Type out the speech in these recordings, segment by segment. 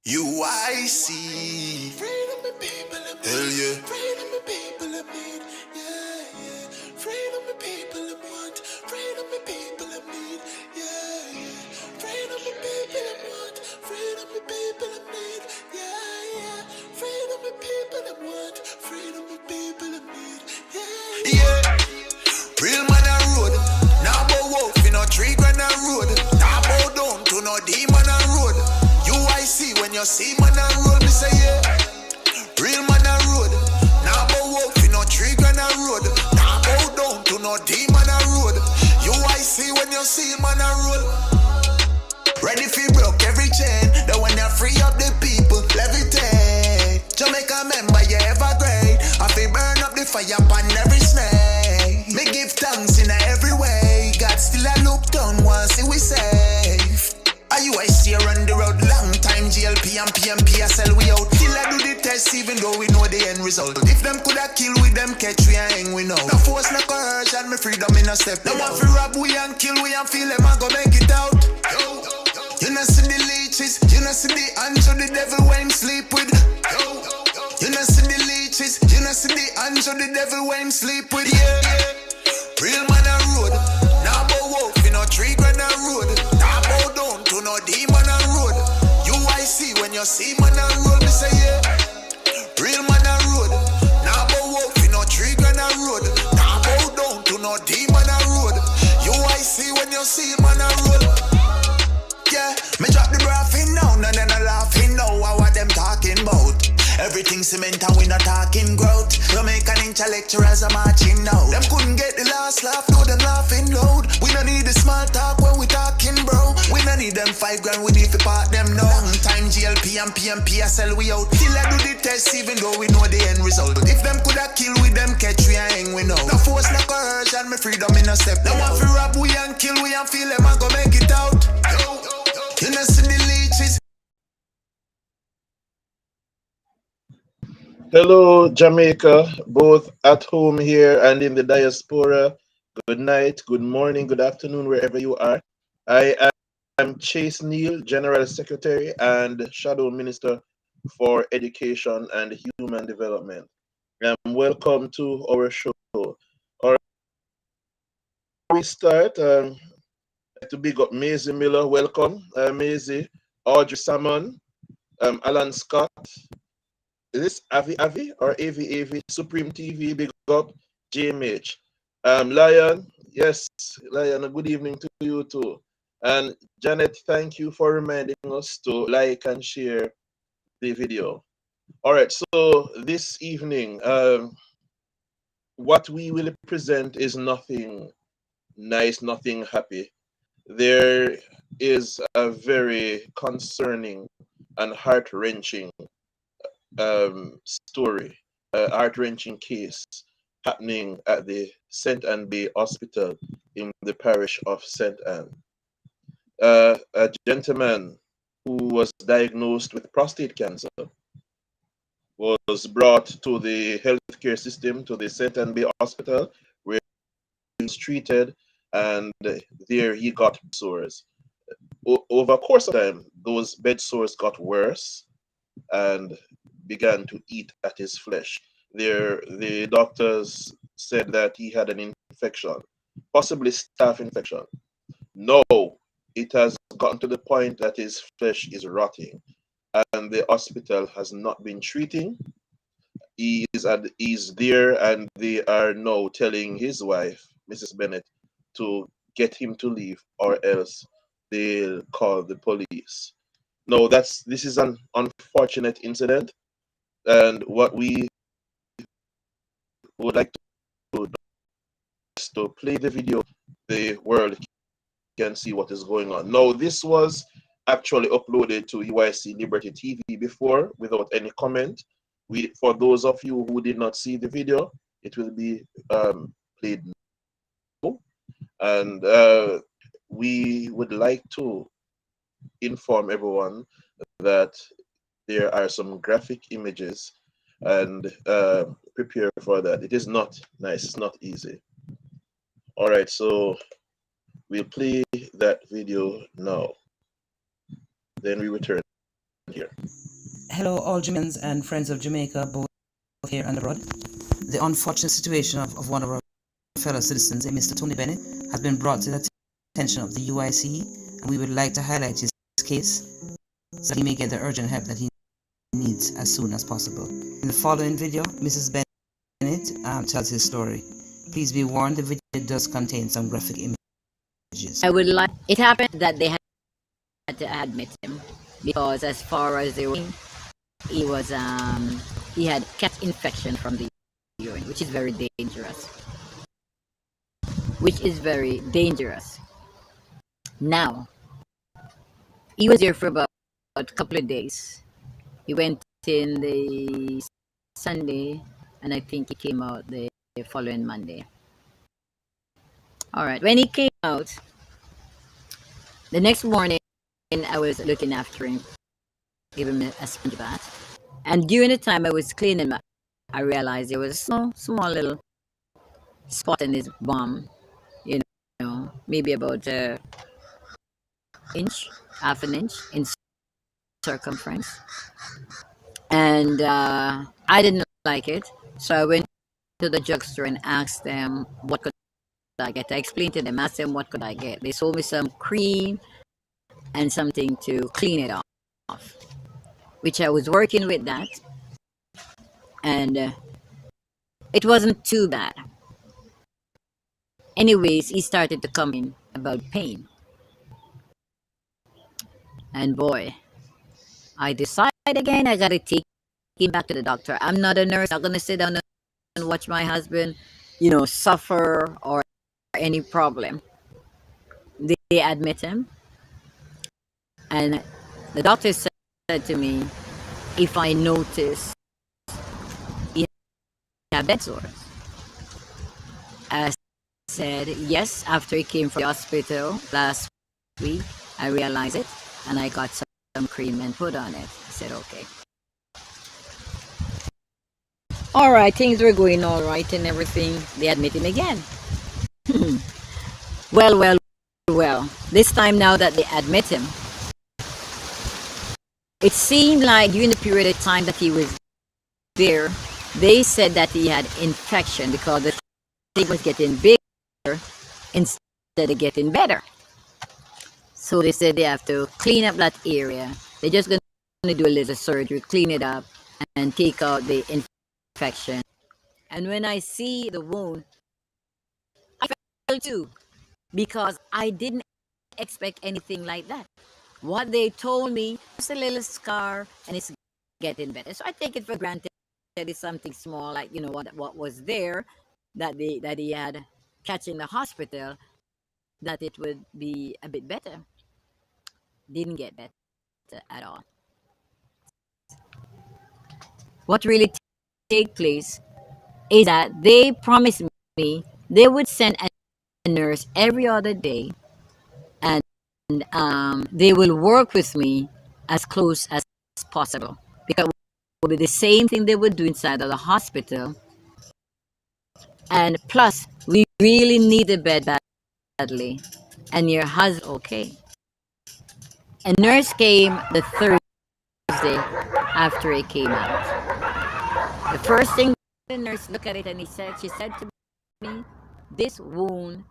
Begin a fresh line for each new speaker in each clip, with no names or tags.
UIC. Freedom and people of need. Hell yeah. Freedom and people of need. Yeah, yeah. Freedom and people of want. Freedom and people of need. Yeah, yeah. Freedom and people of want. Freedom and people of need. Yeah, yeah. Freedom and people of want. Freedom and people of need. Yeah, yeah. Real man a road. Now bow wolf in a tree grand a road. Now bow down to no demon a road. UIC when you see man a road, me say yeah. Real man a road. Now bow wolf in a tree grand a road. Now bow down to no demon a road. UIC when you see man a road. Ready for broke every chain. The one that free up the people, levitate. Jamaica member, you ever great. I feel burn up the fire upon every snake. Me give thanks in every way. God still a look down once see we safe. I stay around the road long time. GLP and PMP I sell we out. Still I do the test even though we know the end result. If them coulda kill with them catch we and hang we know. No force no coercion, me freedom in a step. No one fi rob we and kill we and feel them and go make it out. You know see the leeches, you know see the hands of the devil when him sleep with. You know see the leeches, you know see the hands of the devil when him sleep with. Yeah, real man a road. Now bow wolf in a tree grand a road. Now bow down to no demon a road. UIC when you see man a road, me say yeah. Real man a road. Now bow wolf in a tree grand a road. Now bow down to no demon a road. UIC when you see man a road. Yeah, me drop the braffin now, and then I laughing now. What them talking about? Everything cement and we not talking growth. Jamaican intellectuals are marching now. Them couldn't get the last laugh, though them laughing loud. We don't need the small talk when we talking, bro. We don't need them 5 grand, we need to part them now. Long time GLP and PMP I sell we out. Still I do the test even though we know the end result. If them coulda kill with them catch we and hang we know. No force no coercion, me freedom in a step. Them want to rob we and kill we and feel them and go make it out. You know see the leeches.
Hello, Jamaica, both at home here and in the diaspora. Good night, good morning, good afternoon, wherever you are. I am Chase Neal, General Secretary and Shadow Minister for Education and Human Development. Welcome to our show. All right, we start. To big up Maisie Miller, welcome. Maisie, Audrey Salmon, Alan Scott. Is this Avi or AV Supreme TV? Big up JMH. Lion, yes, Lion, a good evening to you too. And Janet, thank you for reminding us to like and share the video. All right, so this evening, what we will present is nothing nice, nothing happy. There is a very concerning and heart-wrenching story, heart-wrenching case happening at the St. Anne Bay Hospital in the parish of St. Anne. A gentleman who was diagnosed with prostate cancer was brought to the healthcare system, to the St. Anne Bay Hospital, where he was treated, and there he got sores. Over a course of time, those bed sores got worse and began to eat at his flesh. The doctors said that he had an infection, possibly staph infection. No, it has gotten to the point that his flesh is rotting, and the hospital has not been treating. He's there, and they are now telling his wife, Mrs. Bennett, to get him to leave, or else they'll call the police. No, this is an unfortunate incident, and what we would like to do is to play the video. The world can see what is going on. Now, this was actually uploaded to UIC Liberty TV before without any comment. For those of you who did not see the video, it will be played now, and we would like to inform everyone that there are some graphic images, and prepare for that. It is not nice, it's not easy. All right, so we'll play that video now. Then we return. here.
Hello, all Jamaicans and friends of Jamaica, both here and abroad. The unfortunate situation of one of our fellow citizens, Mr. Tony Bennett, has been brought to the attention of the UIC, and we would like to highlight his case so that he may get the urgent help that he needs as soon as possible. In the following video, Mrs. Bennett tells his story. Please be warned, the video does contain some graphic images.
I would like it happened that they had to admit him because as far as they were, he was he had cat infection from the urine, which is very dangerous. Now he was here for about a couple of days. He went in the Sunday, and I think he came out the following Monday. All right, when he came out, the next morning I was looking after him, giving him a sponge bath, and during the time I was cleaning him, I realized there was a small little spot in his bum, you know, maybe about half an inch in circumference, and I didn't like it, so I went to the drugstore and asked them what could I get. I explained to them, asked them what could I get. They sold me some cream and something to clean it off, which I was working with that, and it wasn't too bad. Anyways, he started to come in about pain, and boy, I decided again I gotta take him back to the doctor. I'm not a nurse. I'm not gonna sit down and watch my husband, suffer or any problem. They admit him, and the doctor said to me, if I notice he have bed sores, I said yes. After he came from the hospital last week, I realized it, and I got some cream and put on it. I said okay. All right, things were going all right and everything. They admit him again. Well. This time now that they admit him, it seemed like during the period of time that he was there, they said that he had infection because the thing was getting bigger instead of getting better. So they said they have to clean up that area. They're just going to do a little surgery, clean it up, and take out the infection. And when I see the wound, I fell too, because I didn't expect anything like that. What they told me was a little scar and it's getting better. So I take it for granted that it's something small, like what was there that he had catching the hospital, that it would be a bit better. Didn't get better at all. What really take place is that they promised me they would send a nurse every other day, and they will work with me as close as possible, because it will be the same thing they would do inside of the hospital. And plus, we really need a bed badly, and your husband okay. A nurse came the Thursday after he came out. The first thing, the nurse looked at it and she said to me, this wound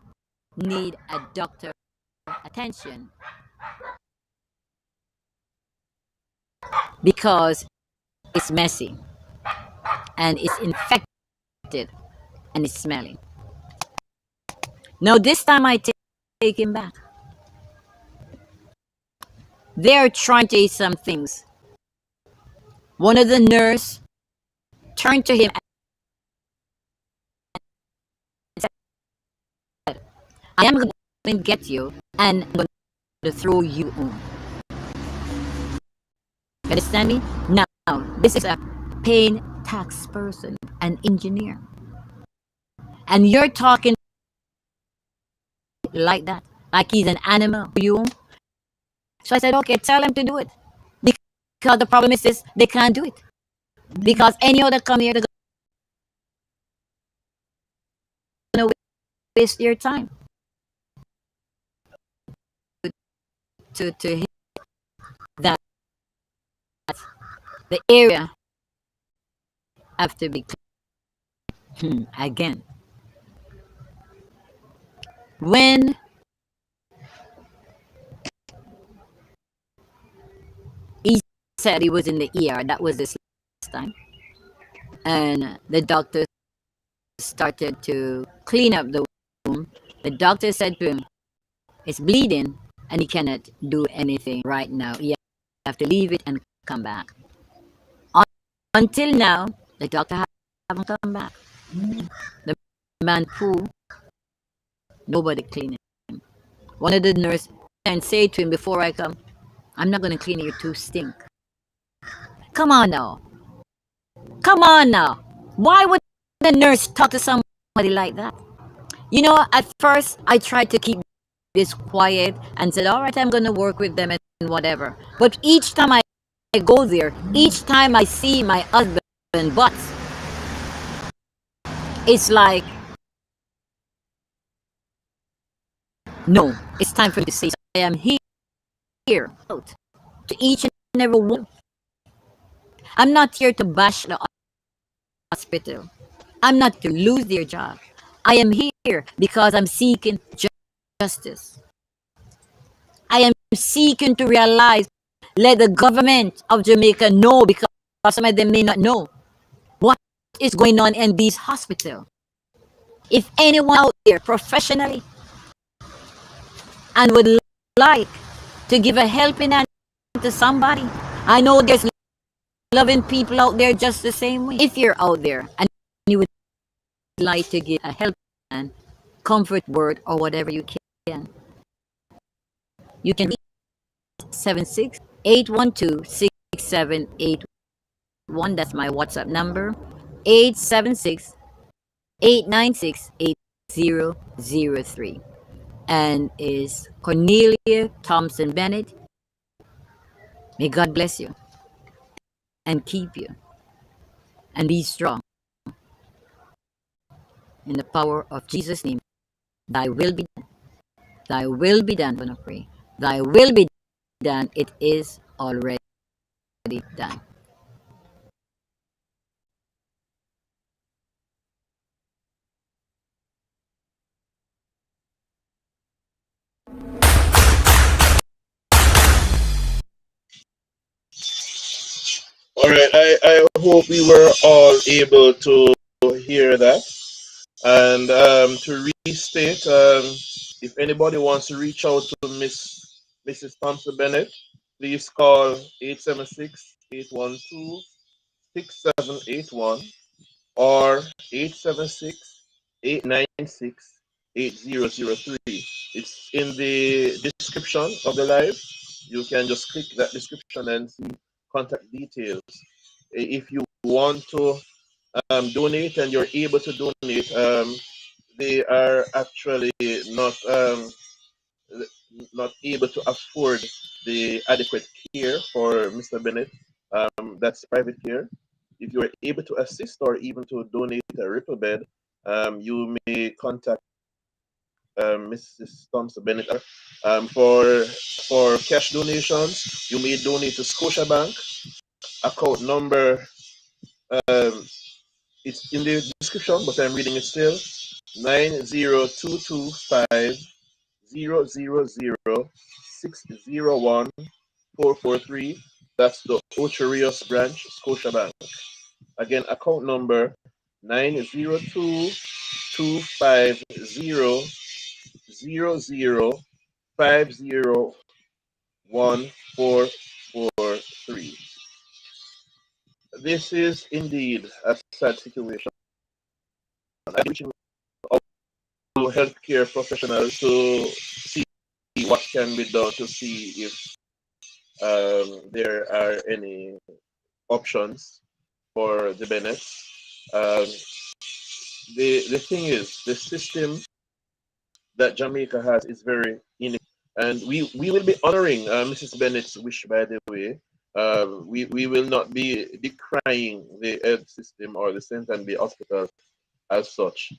need a doctor attention because it's messy and it's infected and it's smelling. Now this time I take him back. They're trying to say some things. One of the nurse turned to him and said, I am going to get you and I'm going to throw you home. You understand me? Now, this is a paying tax person, an engineer. And you're talking like that, like he's an animal. You? So I said, okay, tell him to do it. Because the problem is this, they can't do it. Because any other come here, they're going to waste your time. To hit that The area have to be clean. Again. When he said he was in the ER, that was this time, and the doctor started to clean up the wound. The doctor said to him, "It's bleeding, and he cannot do anything right now. You have to leave it and come back." Until now, the doctor haven't come back. The man poo, nobody clean him. One of the nurses and say to him, "Before I come, I'm not going to clean your tooth stink." Come on now. Come on now. Why would the nurse talk to somebody like that? You know, at first I tried to keep this quiet and said, all right, I'm going to work with them and whatever. But each time I go there, each time I see my husband butts, it's like, no, it's time for me to say, I am here to each and every one. I'm not here to bash the hospital. I'm not to lose their job. I am here because I'm seeking justice. I am seeking to realize, let the government of Jamaica know, because some of them may not know what is going on in these hospitals. If anyone out there professionally and would like to give a helping hand to somebody, I know there's loving people out there just the same way. If you're out there and you would like to give a helping hand, comfort word, or whatever you can reach 876-812-6781. That's my WhatsApp number. 876-896-8003. And is Cornelia Thompson-Bennett. May God bless you and keep you and be strong. In the power of Jesus' name, thy will be done. Thy will be done. I'm going to pray. Thy will be done. It is already done.
All right, I hope we were all able to hear that. And to restate, if anybody wants to reach out to Mrs. Thompson Bennett, please call 876-812-6781 or 876-896-8003. It's in the description of the live. You can just click that description and see contact details. If you want to donate and you're able to donate, they are actually not not able to afford the adequate care for Mr. Bennett. That's private care. If you are able to assist or even to donate a ripple bed, you may contact Mrs. Thompson Bennett. For cash donations, you may donate to Scotia Bank. Account number, it's in the description, but I'm reading it still. 90225-000-601-443. That's the Ocho Rios branch, Scotia Bank. Again, account number 90225-000-501-443. This is indeed a sad situation. I'm reaching out to healthcare professionals to see what can be done to see if there are any options for the Bennetts. The thing is, the system that Jamaica has is very inefficient, and we will be honoring Mrs. Bennett's wish, by the way. We will not be decrying the health system or the St. Anne Bay Hospital as such.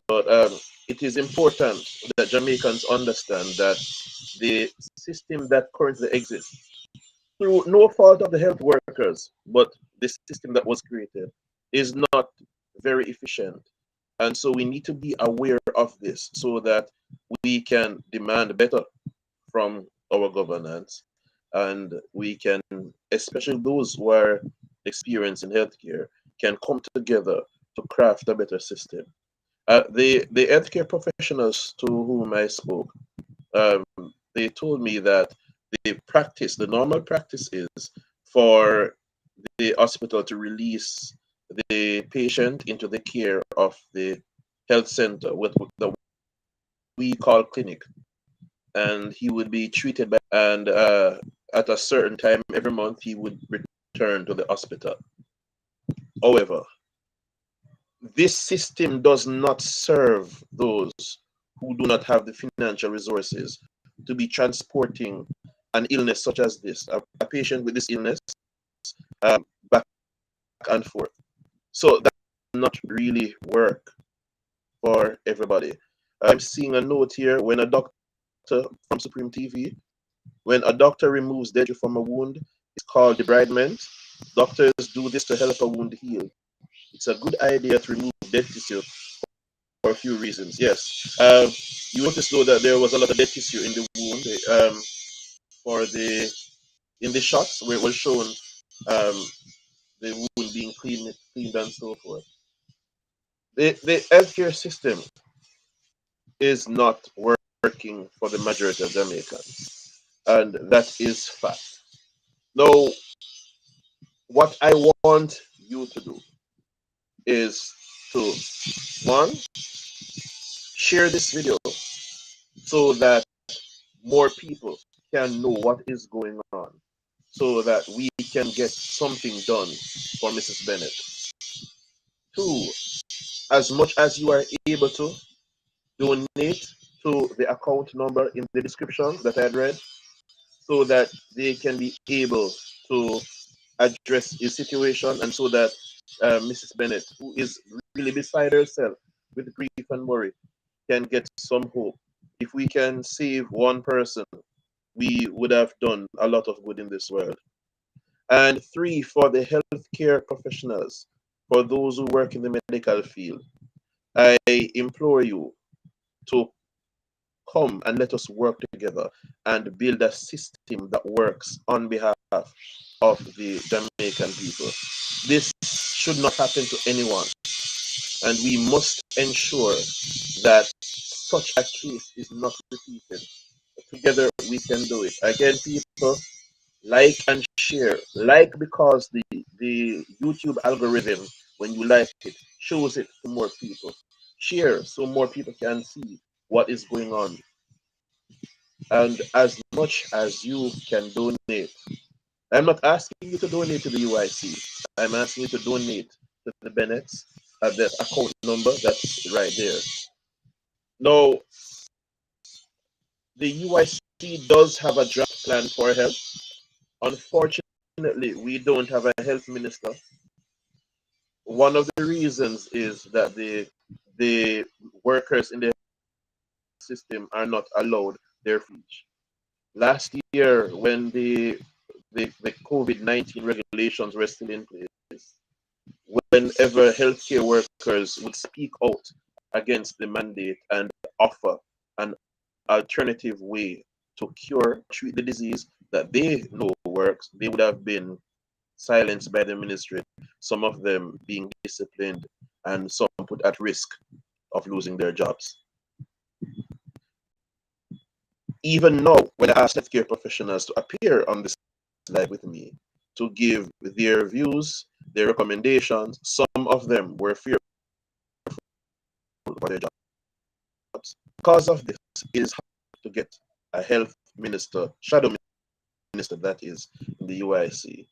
But it is important that Jamaicans understand that the system that currently exists through no fault of the health workers, but the system that was created is not very efficient. And so we need to be aware of this so that we can demand better from our governance, and we can, especially those who are experienced in healthcare, can come together to craft a better system. The healthcare professionals to whom I spoke, um, they told me that the normal practice is for the hospital to release the patient into the care of the health center, with the we call clinic, and he would be treated by, and at a certain time every month he would return to the hospital. However, this system does not serve those who do not have the financial resources to be transporting an illness such as this, a patient with this illness, back and forth. So that does not really work for everybody. I'm seeing a note here: when a doctor from Supreme TV, when a doctor removes dead tissue from a wound, it's called debridement. Doctors do this to help a wound heal. It's a good idea to remove dead tissue for a few reasons. Yes, you notice though that there was a lot of dead tissue in the wound, for the in the shots where it was shown, um, the wound being cleaned and so forth. The healthcare system is not working for the majority of Jamaicans, and that is fact. Now, what I want you to do is to, one, share this video so that more people can know what is going on, so that we can get something done for Mrs. Bennett. Two, as much as you are able to, donate to the account number in the description that I had read, so that they can be able to address his situation, and so that Mrs. Bennett, who is really beside herself with grief and worry, can get some hope. If we can save one person, we would have done a lot of good in this world. And three, for the healthcare professionals, for those who work in the medical field, I implore you to come and let us work together and build a system that works on behalf of the Jamaican people. This should not happen to anyone, and we must ensure that such a case is not repeated. Together we can do it. Again, people, like and share. Like, because the YouTube algorithm, when you like it, shows it to more people. Share so more people can see what is going on. And as much as you can donate, I'm not asking you to donate to the UIC. I'm asking you to donate to the Bennett's at the account number that's right there. Now, the UIC does have a draft plan for health. Unfortunately, we don't have a health minister. One of the reasons is that the workers in the system are not allowed their speech. Last year, when the COVID-19 regulations were still in place, whenever healthcare workers would speak out against the mandate and offer an alternative way to treat the disease that they know works, they would have been silenced by the ministry, some of them being disciplined and some put at risk of losing their jobs. Even now, when I ask healthcare professionals to appear on this live with me to give their views, their recommendations, some of them were fearful for their jobs. Because of this, it is hard to get a health minister, shadow minister that is, in the UIC.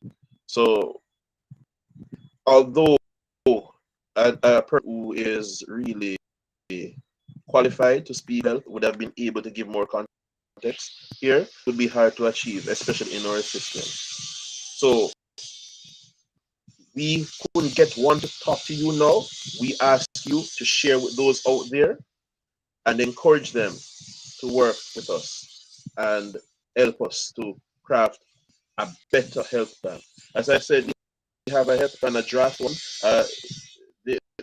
So, although a person who is really qualified to speak health would have been able to give more context here, would be hard to achieve, especially in our system. So we couldn't get one to talk to you now. We ask you to share with those out there and encourage them to work with us and help us to craft a better health plan. As I said, we have a health plan, a draft one.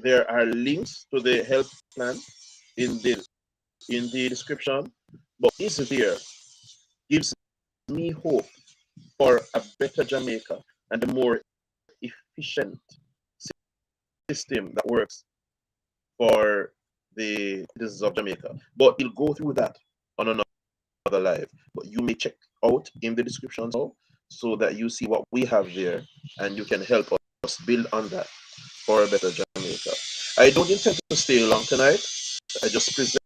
There are links to the health plan in the description, but is there gives me hope for a better Jamaica and a more efficient system that works for the citizens of Jamaica. But we'll go through that on another live. But you may check out in the description so that you see what we have there and you can help us build on that for a better Jamaica. I don't intend to stay long tonight. I just presented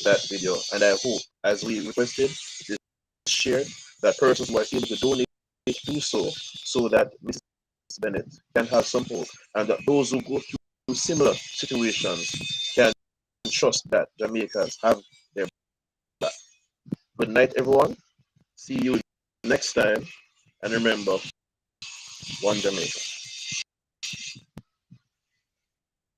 that video, and I hope, as we requested, this shared, that persons who are able to donate do so that Mrs. Bennett can have some hope, and that those who go through similar situations can trust that Jamaicans have their back. Good night, everyone. See you next time, and remember, one Jamaica.